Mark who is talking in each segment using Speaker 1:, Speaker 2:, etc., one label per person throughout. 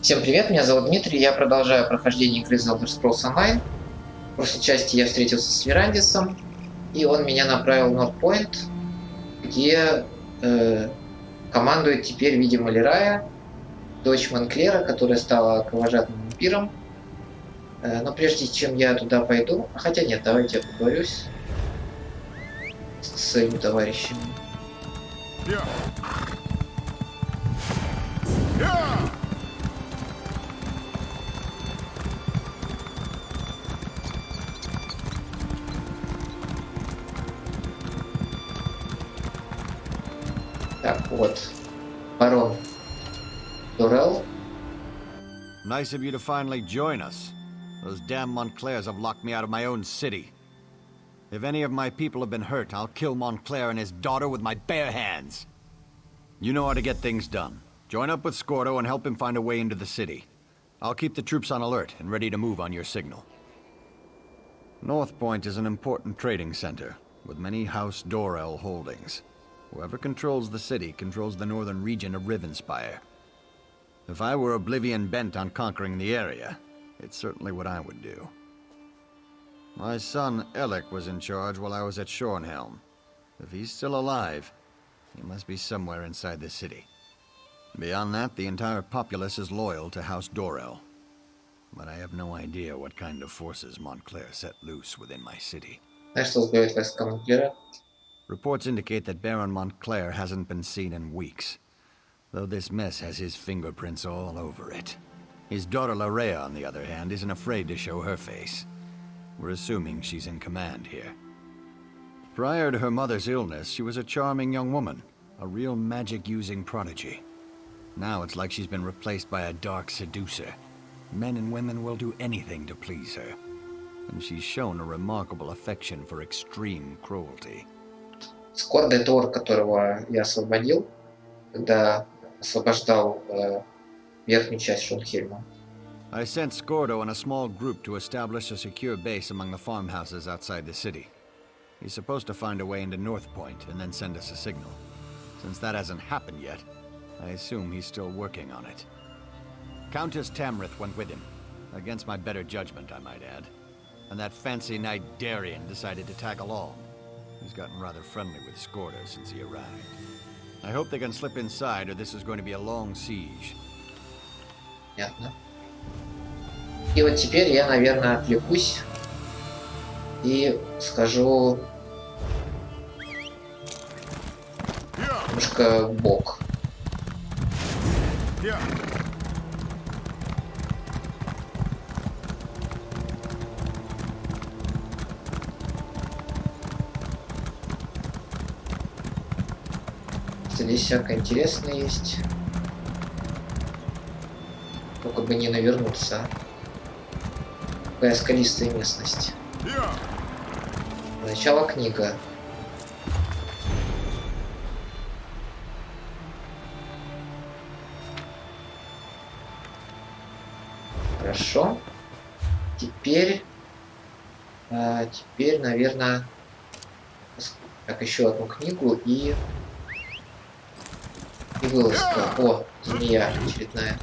Speaker 1: Всем привет, меня зовут Дмитрий, я продолжаю прохождение игры The Elder Scrolls Online. В прошлой части я встретился с Верандисом, и он меня направил в Нортпойнт, где командует теперь, видимо, Лерая, дочь Монклера, которая стала кровожадным вампиром. Но прежде чем я туда пойду, хотя нет, давайте я поговорюсь с своими товарищами. Так, вот, барон Дорел.
Speaker 2: Nice of you to finally join us. Those damn Montclairs have locked me out of my own city. If any of my people have been hurt, I'll kill Montclair and his daughter with my bare hands. You know how to get things done. Join up with Scordo and help him find a way into the city. I'll keep the troops on alert and ready to move on your signal. Northpойnt is an important trading center, with many House Dorel holdings. Whoever controls the city controls the northern region of Ривенспайr. If I were Oblivion bent on conquering the area, it's certainly what I would do. My son, Alec, was in charge while I was at Shornhelm. If he's still alive, he must be somewhere inside the city. Beyond that, the entire populace is loyal to House Dorel. But I have no idea what kind of forces Montclair set loose within my city.
Speaker 1: Знаешь, что возглавляет войска Монклера?
Speaker 2: Reports indicate that Baron Montclair hasn't been seen in weeks, though this mess has his fingerprints all over it. His daughter Larea, on the other hand, isn't afraid to show her face. We're assuming she's in command here. Prior to her mother's illness, she was a charming young woman, a real magic-using prodigy. Now it's like she's been replaced by a dark seducer. Men and women will do anything to please her. And she's shown a remarkable affection for extreme cruelty.
Speaker 1: Скорд — это орк, которого я освободил, когда освобождал верхнюю часть Шонхельма.
Speaker 2: I sent Scordo and a small group to establish a secure base among the farmhouses outside the city. He's supposed to find a way into Northpойnt and then send us a signal. Since that hasn't happened yet, I assume he's still working on it. Countess Tamrith went with him, against my better judgment, I might add. And that fancy knight Darien decided to tag along. He's gotten rather friendly with Scordo since he arrived. I hope they can slip inside, or this is going to be a long siege.
Speaker 1: Понятно. И вот теперь я, наверное, отвлекусь и скажу немножко бок. Здесь всякое интересное есть. Только бы не навернуться. Какая скалистая местность. Начало книга. Хорошо. Теперь, наверное, так, еще одну книгу и вылазка. О, змея очередная.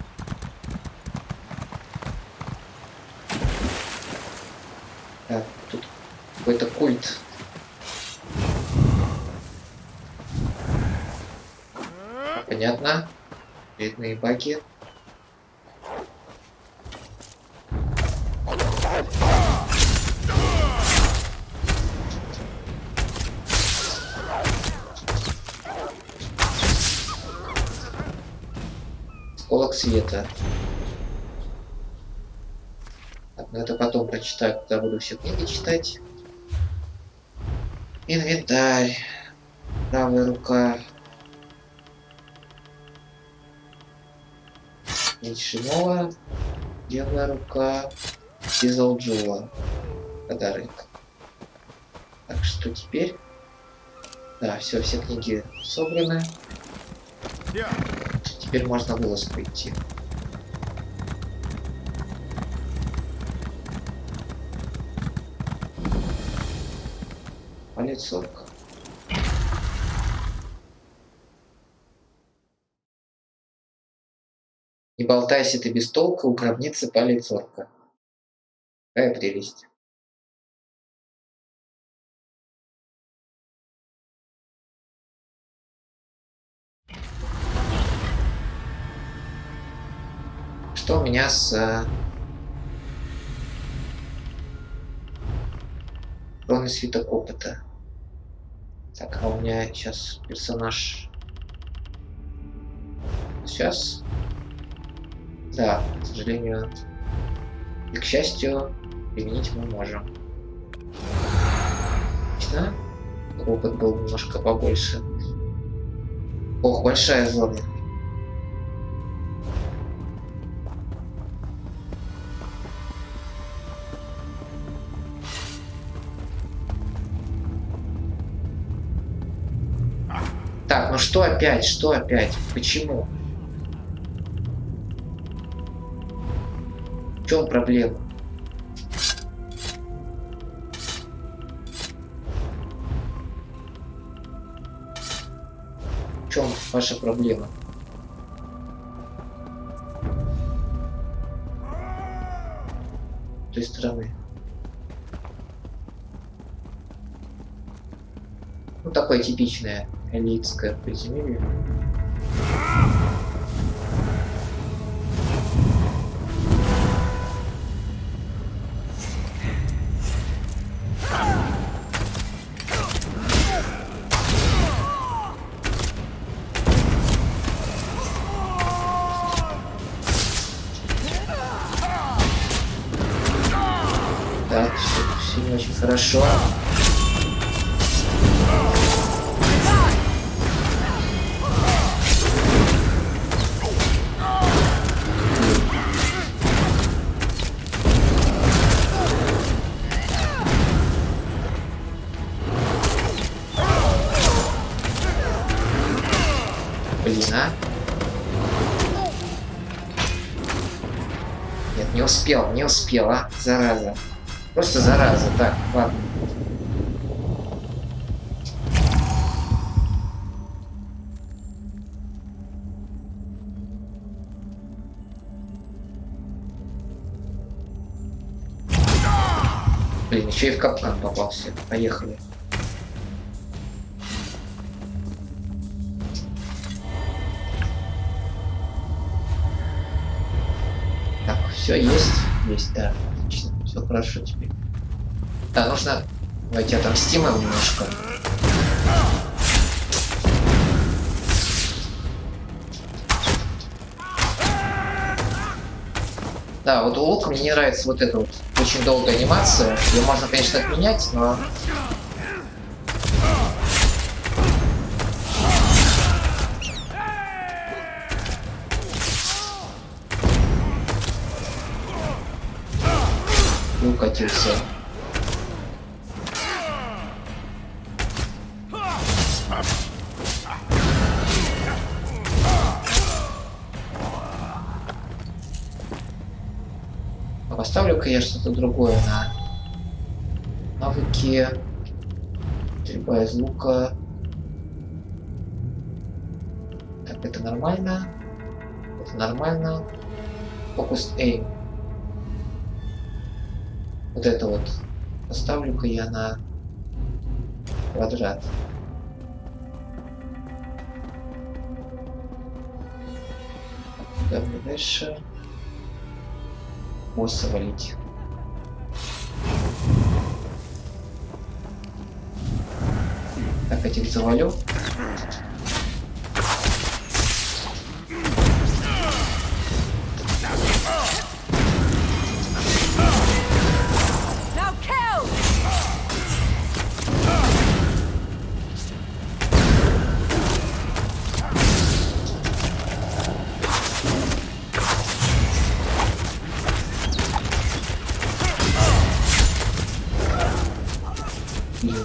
Speaker 1: Так, тут какой-то культ. Понятно. Очередные баги. Осколок света. Так, ну это потом прочитаю, когда буду все книги читать. Инвентарь. Правая рука. Ничего. Левая рука. Дизелджула. Подарок. Так что теперь... Да, все книги собраны. Теперь можно вылазку идти. Палец орка. Не болтайся ты без толка, у гробницы палец орка. Какая прелесть. Что у меня с кроной свиток опыта? Так, а у меня сейчас персонаж... Сейчас... Да, к сожалению. И, к счастью, применить мы можем. Отлично. Опыт был немножко побольше. Ох, большая зона. Так, ну что опять? Что опять? Почему? В чем проблема? В чем ваша проблема? С той стороны. Ну, такое типичное элитское подземелье. Так, все не очень хорошо. Блин, а? Нет, не успел, а? Зараза. Просто зараза. Так, ладно. Блин, еще и в капкан попался. Поехали. Так, все есть. Есть, да. Отлично. Все хорошо теперь. Да, нужно... Давайте отомстим им немножко. Да, вот у лука мне не нравится вот эта вот очень долгая анимация. Ее можно, конечно, отменять, но... Укатился. Поставлю-ка я что-то другое на навыки. Стрельба из лука. Так, это нормально. Это нормально. Фокус эйм. Вот это вот. Поставлю-ка я на квадрат. Так, дальше. Босса валить. Так, этих завалю.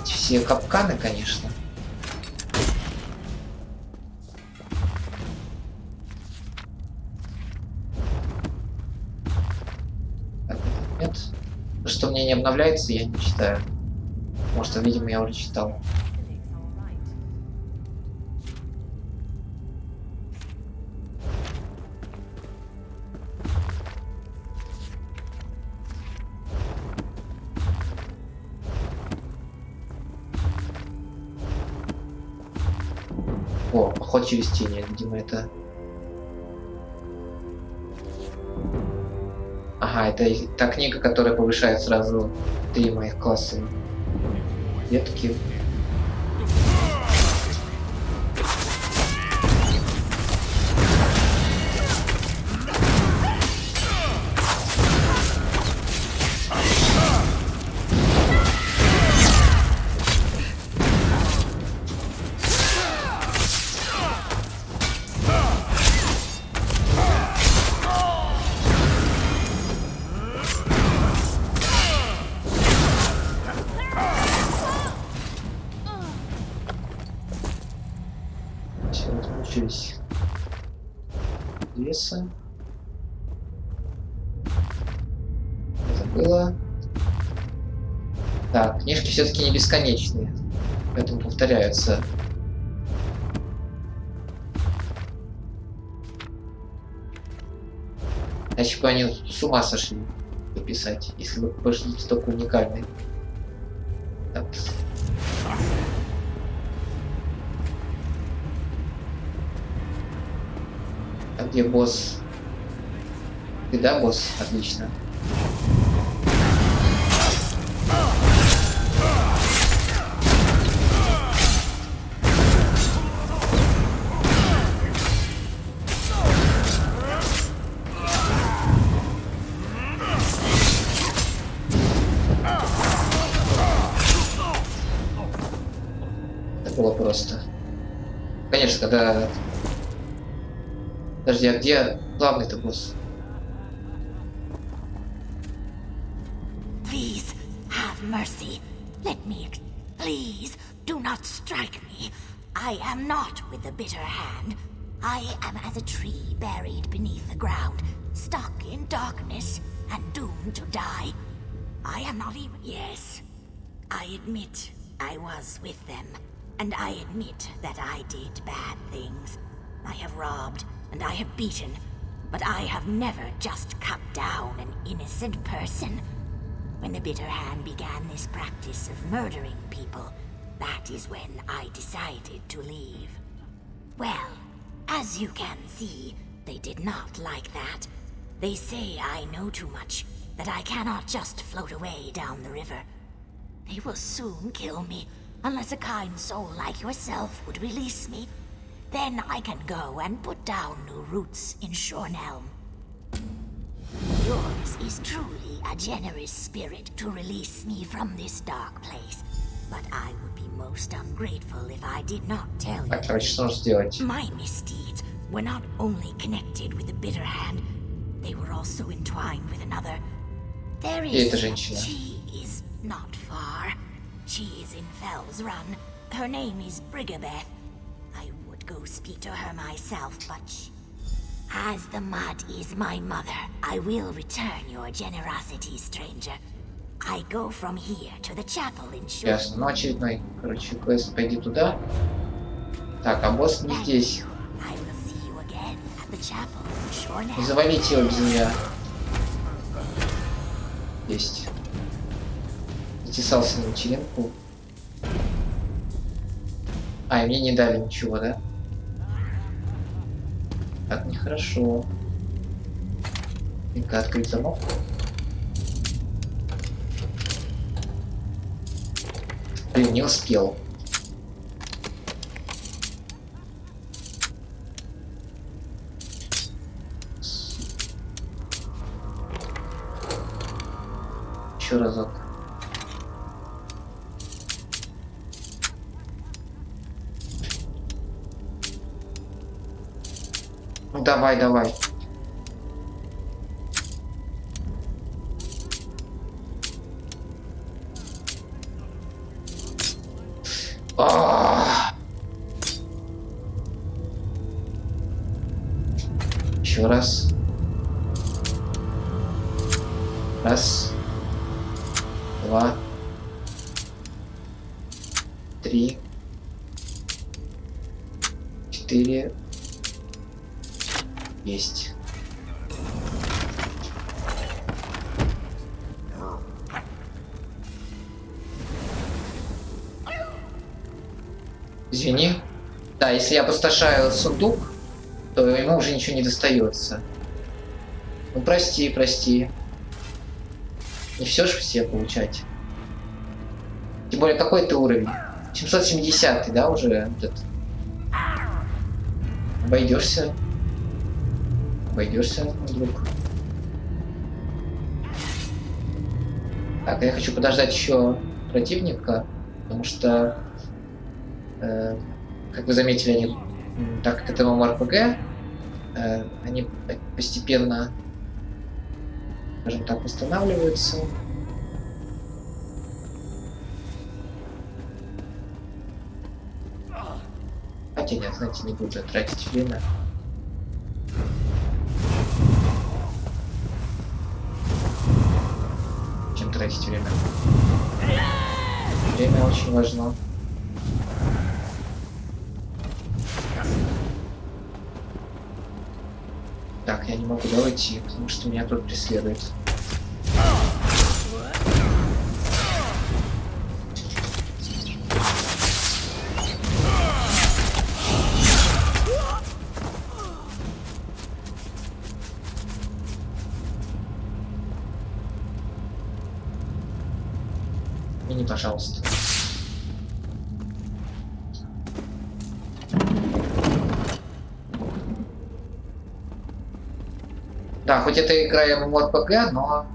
Speaker 1: Все капканы, конечно. Так, нет. Что у меня не обновляется, я не читаю. Может, видимо, я уже читал. Ход через тени, видимо, это... Ага, это та книга, которая повышает сразу 3 моих класса ветки. Через леса. Забыла. Так, книжки все-таки не бесконечные, поэтому повторяются. Иначе бы они с ума сошли писать, если бы пошли столько уникальные. Так. А где босс? Ты, да, босс? Отлично. Это было просто. Конечно, когда... Подожди, а где главный-то босс?
Speaker 3: Please have mercy. Let me. Please do not strike me. I am not with the bitter hand. I am as a tree buried beneath the ground, stuck in darkness and doomed to die. I am not even. Yes, I admit I was with them, and I admit that I did bad things. I have robbed. And I have beaten, but I have never just cut down an innocent person. When the bitter hand began this practice of murdering people, that is when I decided to leave. Well, as you can see, they did not like that. They say I know too much, that I cannot just float away down the river. They will soon kill me, unless a kind soul like yourself would release me. Then I can go and put down new roots in Shornelm. Yours is truly a generous spirit to release me from this dark place. But I would be most ungrateful if I did not tell you.
Speaker 1: Так, короче, что нужно сделать?
Speaker 3: My misdeeds were not only connected with the bitter hand, they were also entwined with another. There
Speaker 1: Где эта
Speaker 3: is...
Speaker 1: женщина?
Speaker 3: She is not far. She is in Fell's Run. Her name is Brigabeth. I would go speak to her myself, but as the mud is my mother, I will return your generosity, stranger. I go from here to the chapel in Shore.
Speaker 1: Ясно. Ну, очередной, короче, квест. Пойди туда. Так, а босс не здесь.
Speaker 3: I will see you again at the chapel in Shore.
Speaker 1: Не завалите его без меня. Есть. Затесался на вечеринку. А, и мне не дали ничего, да? Так, нехорошо. Ну-ка, открыть замок. Блин, не успел. Еще разок. Ну давай, давай. Еще раз. Раз. Два. Три. Четыре. Есть. Извини. Да, если я опустошаю сундук, то ему уже ничего не достается. Ну прости, прости. Не все ж все получать. Тем более, какой ты уровень? 770, да, уже этот. Обойдешься. Обойдешься, мой друг. Так, я хочу подождать еще противника, потому что, как вы заметили, они, так как это ММО-РПГ, они постепенно, скажем так, восстанавливаются. Хотя нет, знаете, не буду тратить время. Чем тратить время? Время очень важно. Так, я не могу уйти, потому что меня тут преследует. Мини, пожалуйста. Да, хоть это игра ММО-РПГ, но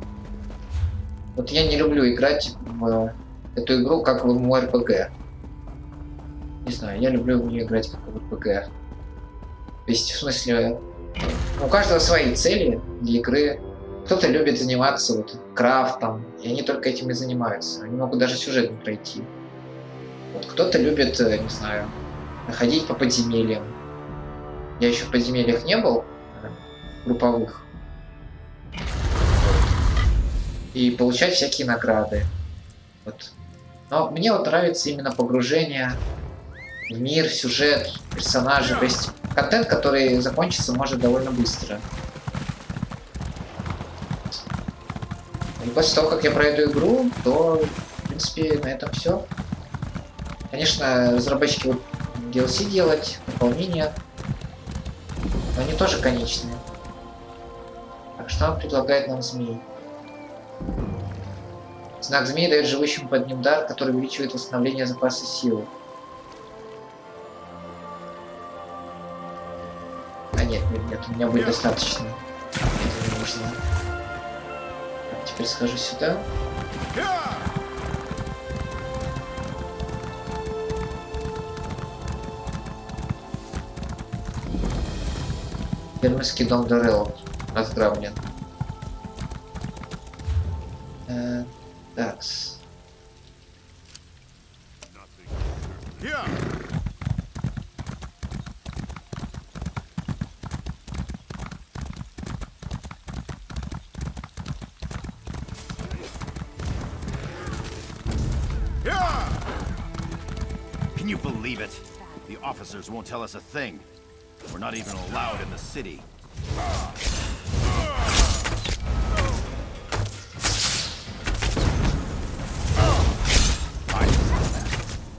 Speaker 1: вот я не люблю играть в эту игру как в ММО-РПГ. Не знаю, я люблю в нее играть как в РПГ. То есть, в смысле, у каждого свои цели для игры. Кто-то любит заниматься вот крафтом, и они только этим и занимаются. Они могут даже сюжет не пройти. Вот кто-то любит, не знаю, ходить по подземельям. Я еще в подземельях не был, групповых. И получать всякие награды. Вот. Но мне вот нравится именно погружение в мир, в сюжет, персонажи. То есть контент, который закончится может довольно быстро. И после того, как я пройду игру, то, в принципе, на этом все. Конечно, разработчики будут DLC делать, дополнения, но они тоже конечные. Так, что он предлагает нам змей? Знак змеи дает живущим под ним дар, который увеличивает восстановление запаса силы. А нет, у меня будет достаточно. Это не нужно. Так, теперь схожу сюда. Фермерский дом Дорелл разграблен. Такс.
Speaker 4: Can you believe it? The officers won't tell us a thing. We're not even allowed in the city.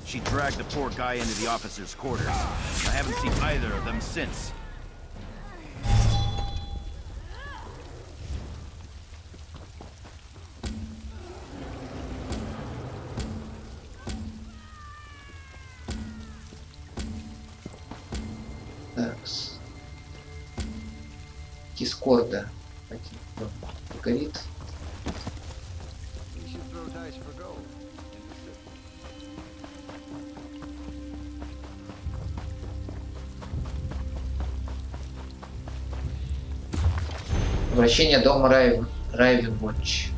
Speaker 4: She dragged the poor guy into the officers' quarters. I haven't seen either of them since.
Speaker 1: Такс. Дискорда. Горит. Обращение дома Ривенспайр.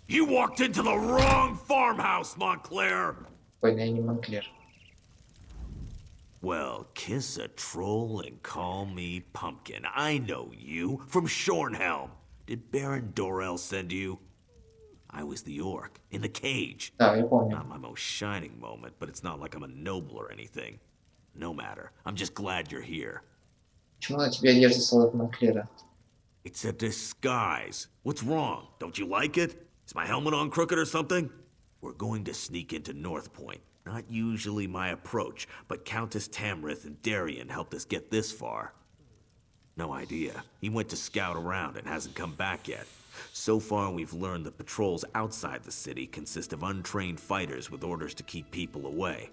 Speaker 5: You walked into the wrong farmhouse, Montclair!
Speaker 1: Спокойно, не Монклер.
Speaker 5: Well, kiss a troll and call me Pumpkin. I know you from Shornhelm. Did Baron Dorell send you? I was the orc in the cage.
Speaker 1: Да, я помню.
Speaker 5: Not my most shining moment, but it's not like I'm a noble or anything. No matter. I'm just glad you're here.
Speaker 1: Почему на тебе одежда солдата Монклера?
Speaker 5: It's a disguise. What's wrong? Don't you like it? Is my helmet on crooked or something? We're going to sneak into Northpойнт. Not usually my approach, but Countess Tamrith and Darien helped us get this far. No idea. He went to scout around and hasn't come back yet. So far, we've learned the patrols outside the city consist of untrained fighters with orders to keep people away.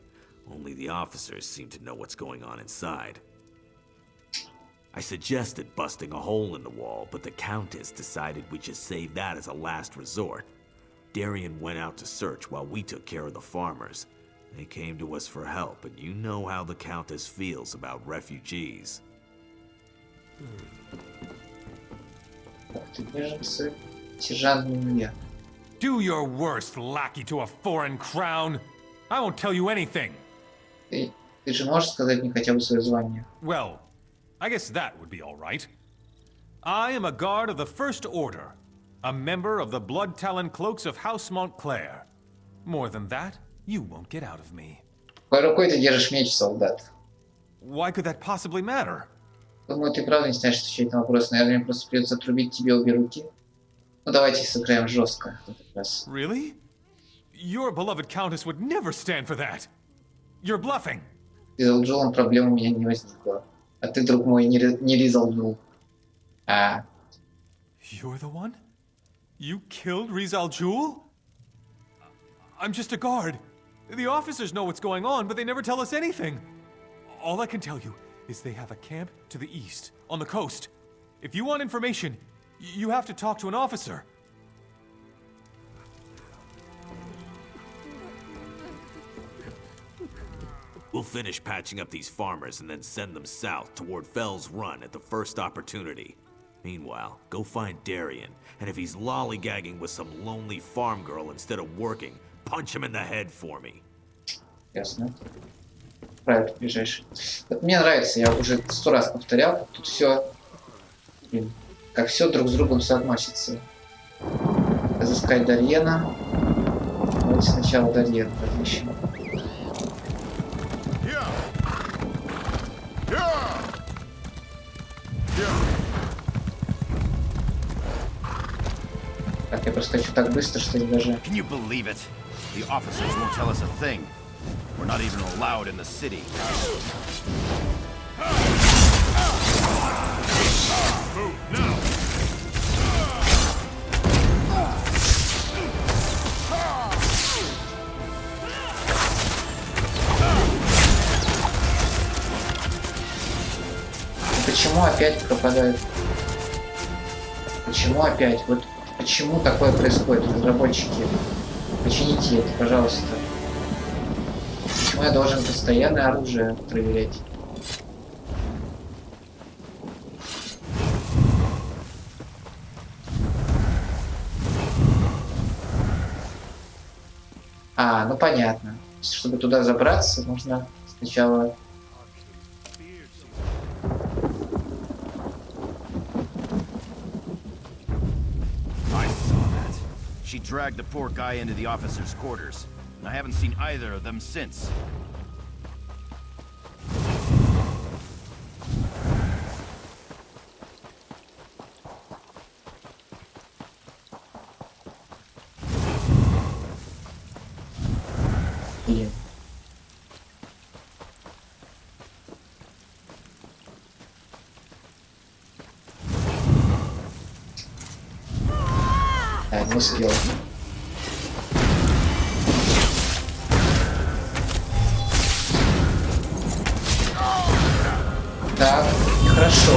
Speaker 5: Only the officers seem to know what's going on inside. I suggested busting a hole in the wall, but the Countess decided we should save that as a last resort. Darien went out to search while we took care of the farmers. They came to us for help, and you know how the Countess feels about refugees.
Speaker 1: Ты беженцы, сержант Минья.
Speaker 6: Do your worst, lackey to a foreign crown. I won't tell you anything.
Speaker 1: Ты же можешь сказать мне хотя бы свое звание?
Speaker 6: Well, I guess that would be all right. I am a guard of the First Order, a member of the Blood Talon Cloaks of House Montclair. More than that, you won't get out of me.
Speaker 1: Какой рукой ты держишь меч, солдат?
Speaker 6: Why could that possibly matter?
Speaker 1: Думаю, ты правда не знаешь отвечать на вопрос. Наверное, мне просто придется отрубить тебе обе руки. Ну, давайте сыграем жестко. в этот раз.
Speaker 6: Really? Your beloved Countess would never stand for that. You're bluffing.
Speaker 1: С Ризалджулом проблем у меня не возникло. А ты, друг мой, не Ризалджул. А,
Speaker 6: You're the one? You killed Rizal Jul? I'm just a guard. The officers know what's going on, but they never tell us anything. All I can tell you is they have a camp to the east, on the coast. If you want information, you have to talk to an officer.
Speaker 5: We'll finish patching up these farmers and then send them south toward Fell's Run at the first opportunity. Meanwhile, go find Darien, and if he's lollygagging with some lonely farm girl instead of working, punch him in the head for me.
Speaker 1: ясно. Правильно, ближайший. Вот мне нравится, я уже 100 раз повторял, как тут все, как все друг с другом соотносится. Разыскать Дарьена. Давайте сначала Дарьена разыщем. Так, я просто хочу так быстро, что ли, даже...
Speaker 4: Can you believe it? The officers won't tell us a thing. We're not even allowed in the city. Move now.
Speaker 1: Почему опять пропадает? Почему опять? Вот почему такое происходит, разработчики? Почините это, пожалуйста. Почему я должен постоянно оружие проверять? А, ну понятно. Чтобы туда забраться, нужно сначала...
Speaker 4: She dragged the poor guy into the officers' quarters, and I haven't seen either of them since.
Speaker 1: Блин. А, не успел. Так, нехорошо.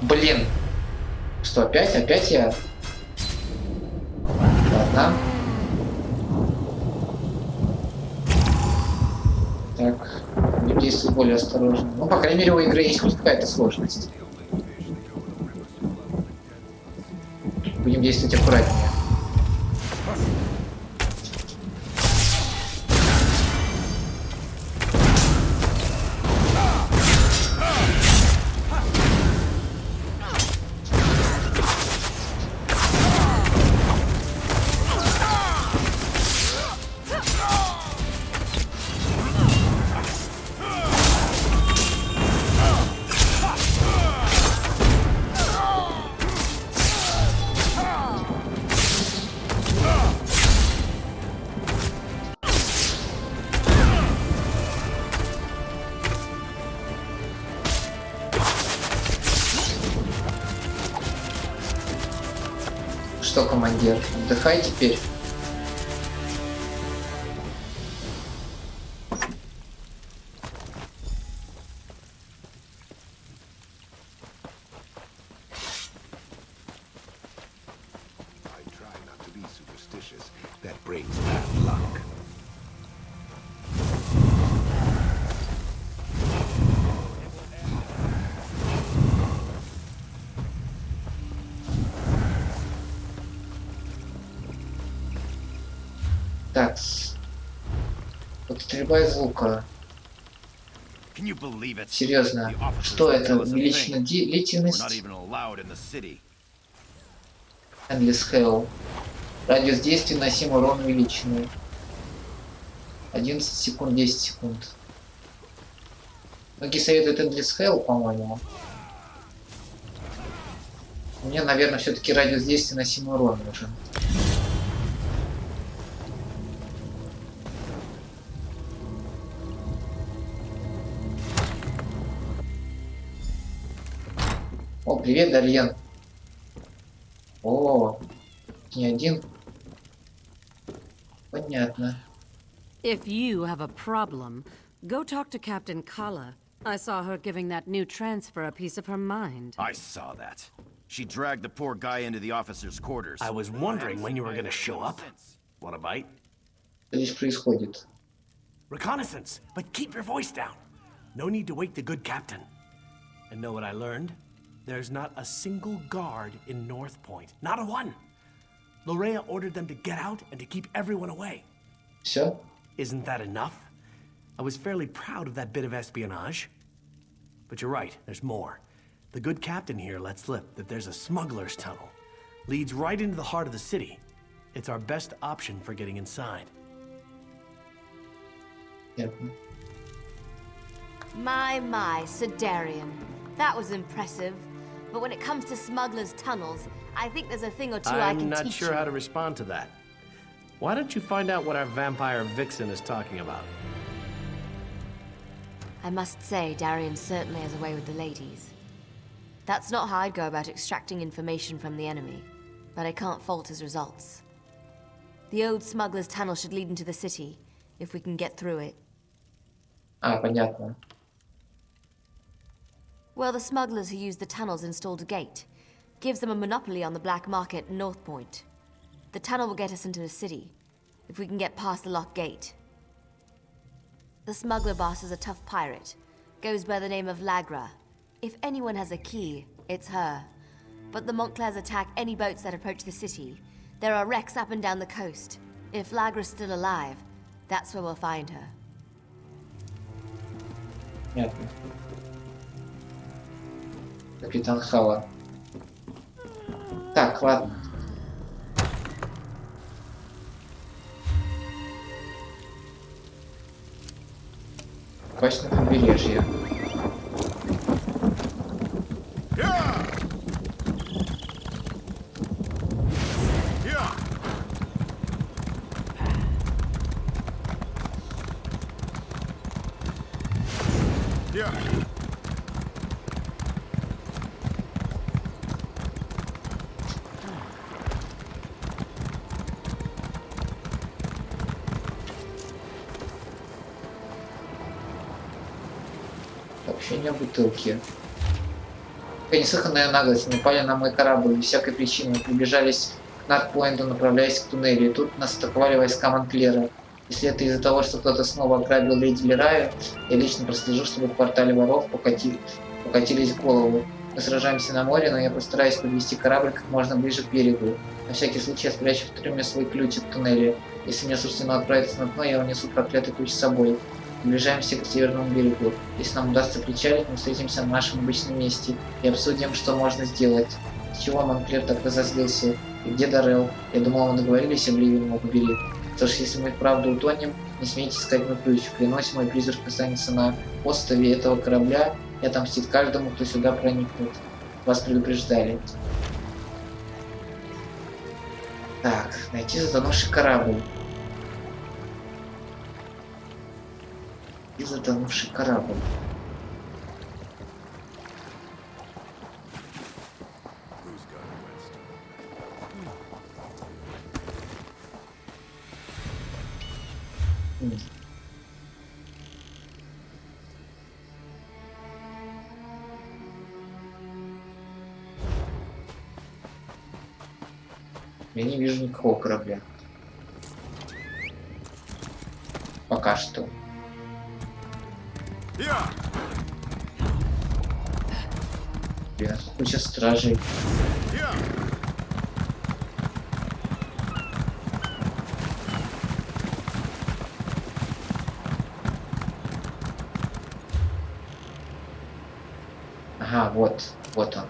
Speaker 1: Блин. Что, опять? Опять я? Ладно. Так, будем действовать более осторожно. Ну, по крайней мере, у игры есть хоть какая-то сложность. Будем действовать аккуратнее. Что, командир, отдыхай теперь.
Speaker 7: That brings bad luck.
Speaker 1: Так. Вот стрельба из лука.
Speaker 4: Can you believe it?
Speaker 1: Серьезно.
Speaker 4: The officers
Speaker 1: Что
Speaker 4: don't
Speaker 1: это?
Speaker 4: tell us a thing.
Speaker 1: Увеличена
Speaker 4: We're not
Speaker 1: длительность.
Speaker 4: even allowed in the city.
Speaker 1: Endless Hell. Радиус действия, носимый урон увеличенный. 11 секунд, 10 секунд. Многие советуют Endless Hell, по-моему. Мне, наверное, все-таки радиус действия, носимый урон нужен. О, привет, Дарьен. О, не один. Понятно.
Speaker 8: If you have a problem, go talk to Captain Kala. I saw her giving that new transfer a piece of her mind.
Speaker 4: I saw that. She dragged the poor guy into the officers' quarters.
Speaker 5: I was wondering when you were gonna show up. Want a bite?
Speaker 1: Что здесь происходит?
Speaker 5: Reconnaissance, but keep your voice down. No need to wake the good captain. And know what I learned? There's not a single guard in Northpойнт. Not a one. Lorea ordered them to get out and to keep everyone away.
Speaker 1: Все?
Speaker 5: Isn't that enough? I was fairly proud of that bit of espionage. But you're right, there's more. The good captain here let slip that there's a smuggler's tunnel. Leads right into the heart of the city. It's our best option for getting inside.
Speaker 1: Понятно.
Speaker 9: My, Sedarian. That was impressive. But when it comes to smugglers' tunnels, I think there's a thing or two I can
Speaker 5: I'm not
Speaker 9: teach
Speaker 5: sure
Speaker 9: you.
Speaker 5: how to respond to that. Why don't you find out what our vampire vixen is talking about?
Speaker 9: I must say, Darian certainly has a way with the ladies. That's not how I'd go about extracting information from the enemy, but I can't fault his results. The old smuggler's tunnel should lead into the city, if we can get through it.
Speaker 1: А, понятно.
Speaker 9: Well, the smugglers who used the tunnels installed a gate. Gives them a monopoly on the black market in Northpойнт. The tunnel will get us into the city, if we can get past the locked gate. The smuggler boss is a tough pirate. Goes by the name of Lagra. If anyone has a key, it's her. But the Montclairs attack any boats that approach the city. There are wrecks up and down the coast. If Lagra's still alive, that's where we'll find her.
Speaker 1: Понятно. Капитан Хала. Так, ладно. Попасть на побережье. Сообщение о бутылке. Какая неслыханная наглость. Напали на мой корабль без всякой причины. Мы приближались к Нортпойнту, направляясь к туннелю. И тут нас атаковали войска Монклера. Если это из-за того, что кто-то снова ограбил леди Лераю, я лично прослежу, чтобы в квартале воров покатились голову. Мы сражаемся на море, но я постараюсь подвести корабль как можно ближе к берегу. На всякий случай я спрячу в трюме свой ключик в туннеле. Если мне суждено отправиться на дно, я унесу проклятый ключ с собой. Приближаемся к северному берегу. Если нам удастся причалить, мы встретимся на нашем обычном месте и обсудим, что можно сделать. С чего Монклер так разозлился? И где Даррелл? Я думал, мы договорились об Ливенем побери. Потому что если мы правда утонем, не смейте искать мой ключ. Клянусь, мой призрак останется на острове этого корабля и отомстит каждому, кто сюда проникнет. Вас предупреждали. Так, найти затонувший корабль. И затонувший корабль. Я не вижу никакого корабля. Пока что. Бля, куча стражей. Ага, вот он.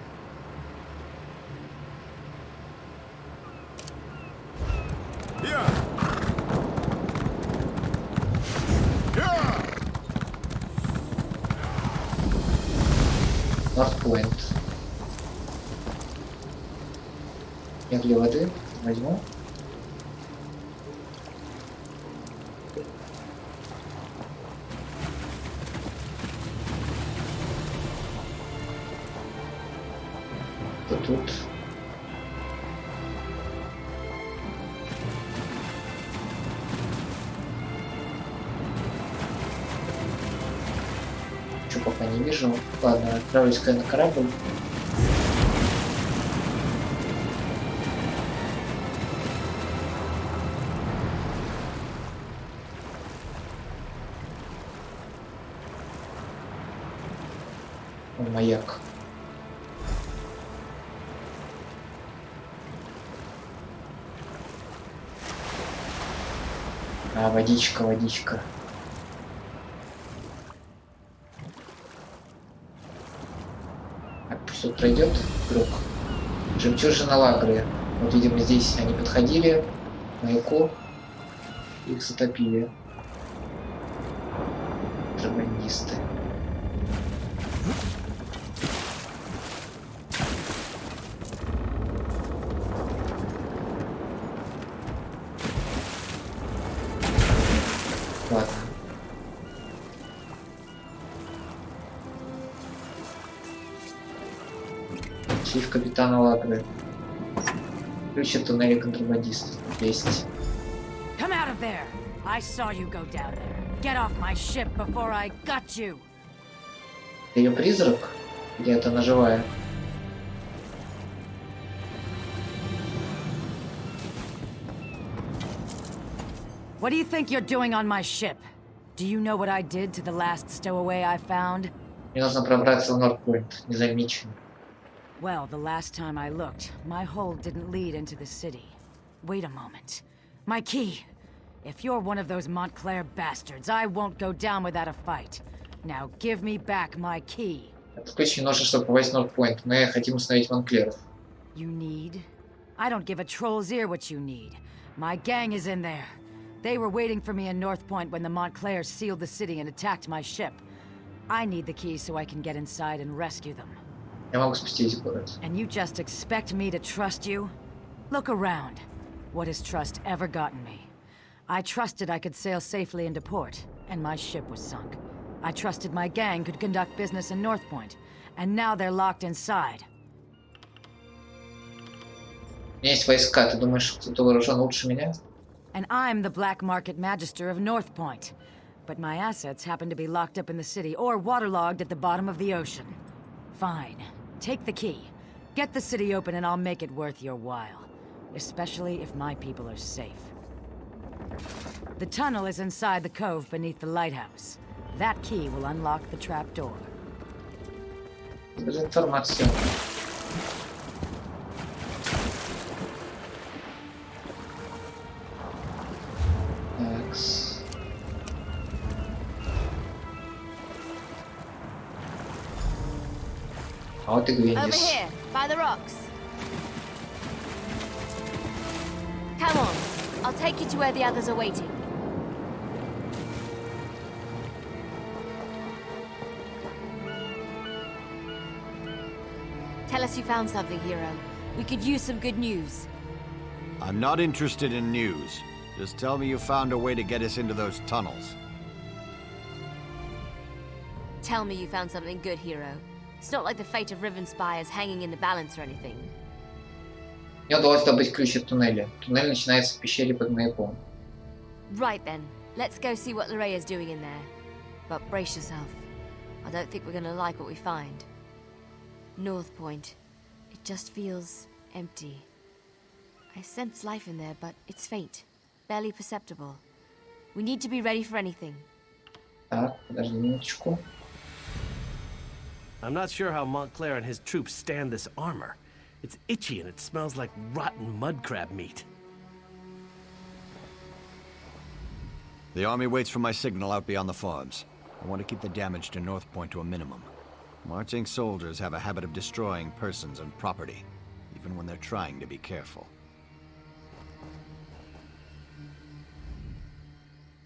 Speaker 1: Нортпойнт. Я для воды возьму. Что тут? Что пока не вижу. Ладно, отправлюсь на корабль. Маяк. А, водичка, водичка. Так, пусть тут пройдет круг. Жемчужина Лагры. Вот, видимо, здесь они подходили к маяку. Их затопили. Контрабандисты. Ладно. Шлиф капитана Лагры. Ключ от туннеля контрабандистов. Есть.
Speaker 8: Come out of there! I saw you go down there. Get off my ship before I got you!
Speaker 1: Это ее призрак? Или это она живая?
Speaker 8: What do you think you're doing on my ship? Do you know what I did to the last stowaway I found?
Speaker 1: Мне нужно пробраться в Нортпойнт незамеченным.
Speaker 8: Well, the last time I looked, my hold didn't lead into the city. Wait a moment. My key! If you're one of those Montclair bastards, I won't go down without a fight. Now give me back my key.
Speaker 1: Этот ключ не нужен, чтобы попасть в Нортпойнт. Мы хотим установить Монклеров.
Speaker 8: You need? I don't give a troll's ear what you need. My gang is in there. They were waiting for me in Northpoint when the Montclairs sealed the city and attacked my ship. I need the key so I can get inside and rescue them.
Speaker 1: Я могу спустить город.
Speaker 8: And you just expect me to trust you? Look around. What has trust ever gotten me? I trusted I could sail safely into port, and my ship was sunk. I trusted my gang could conduct business in Northpoint, and now they're locked inside.
Speaker 1: У меня есть войска. Ты думаешь, кто-то вооружен лучше меня?
Speaker 8: And I'm the Black Market Magister of Northpoint. But my assets happen to be locked up in the city or waterlogged at the bottom of the ocean. Fine. Take the key. Get the city open and I'll make it worth your while. Especially if my people are safe. The tunnel is inside the cove beneath the lighthouse. That key will unlock the trapdoor.
Speaker 1: Без информации. Такс. А вот и
Speaker 9: Over
Speaker 1: Гвендис.
Speaker 9: here, by the rocks. Come on, I'll take you to where the others are waiting. Tell us you found something, hero. We could use some good news.
Speaker 2: I'm not interested in news. Just tell me you found a way to get us into those tunnels.
Speaker 9: Tell me you found something good, hero. It's not like the fate of Ривенспайр is hanging in the balance or anything.
Speaker 1: Мне удалось добыть ключ от туннеля. Туннель начинается в пещере под маяком.
Speaker 9: Right then, Let's go see what Lorraine's doing in there. But brace yourself. I don't think we're gonna like what we find. Northpойnt. It just feels empty. I sense life in there, but it's faint. Barely perceptible. We need to be ready for anything.
Speaker 1: Так, подожди минуточку.
Speaker 10: I'm not sure how Montclair and his troops stand this armor. It's itchy and it smells like rotten mud crab meat.
Speaker 2: The army waits for my signal out beyond the farms. I want to keep the damage to Northpойnt to a minimum. Marching soldiers have a habit of destroying persons and property, even when they're trying to be careful.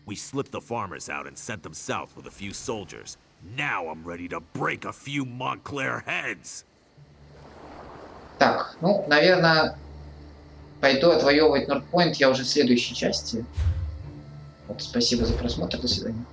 Speaker 5: We slipped the farmers out and sent them south with a few soldiers. Now I'm ready to break a few Montclair heads.
Speaker 1: Так, ну, наверное, пойду отвоевывать Нортпойнт я уже в следующей части. Вот, спасибо за просмотр, до свидания.